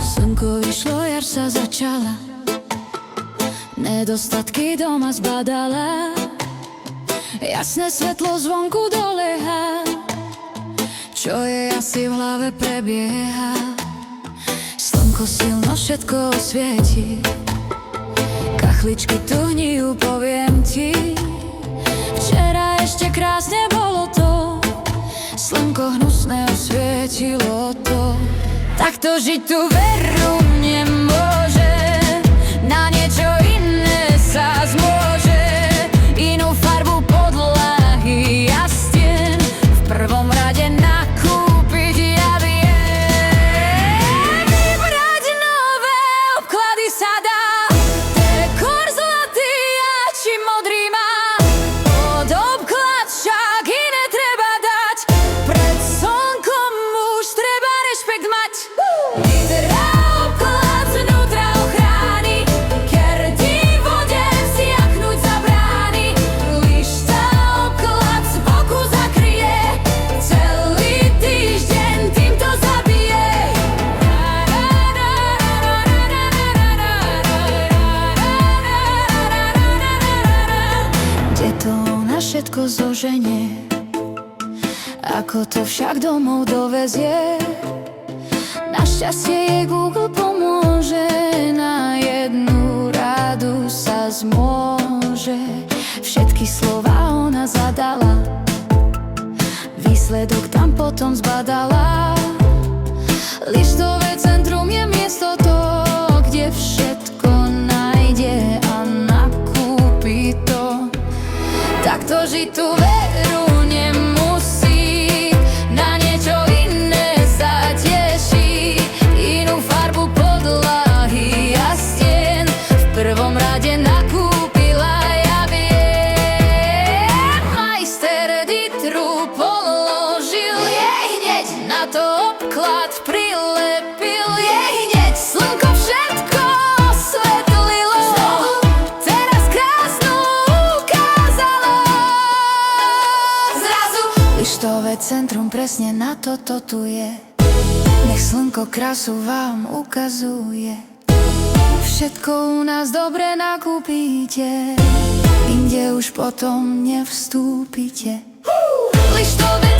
Slnko vyšlo, jar sa začala, nedostatky doma zbadala. Jasné svetlo zvonku doleha, čo je asi v hlave prebieha. Slnko silno všetko osvieti, kachličky tu hnijú, poviem ti. Včera ešte krásne bolo to, slnko hnusné osvietilo to. Takto žiť tu veru nemôže, na niečo iné sa zmôže. Inú farbu podlahy a stien, v prvom rade nakúpiť ja viem. Vybrať nové obklady sa dá, dekor zlatý a či modrý má. Pod obklad však iné treba dať, pred slnkom už treba rešpekt mať. Vyzerá obklad znútra ochráni, kerti vode vsiaknúť zabráni. Lišta obklad z boku zakryje, celý týždeň týmto zabije. Kde to na všetko zoženie, ako to však domov dovezie. Našťastie jej Google pomôže, na jednu radu sa zmôže. Všetky slova ona zadala, výsledok tam potom zbadala. Lištové centrum je miesto to, kde všetko nájde a nakúpi to. Takto žiť tu veru nemusí, na niečo iné sa teší. Inú farbu podlahy a stien, v prvom rade nakúpila ja viem. Majster Ditru položil jej hneď, na to obklad prilepil jej hneď. Slnko všetko osvetlilo, teraz krásnu ukázalo. Zrazu lištové centrum presne na toto tu je, nech slnko krásu vám ukazuje. Všetko u nás dobre nakúpite, inde už potom nevstúpite. Lištové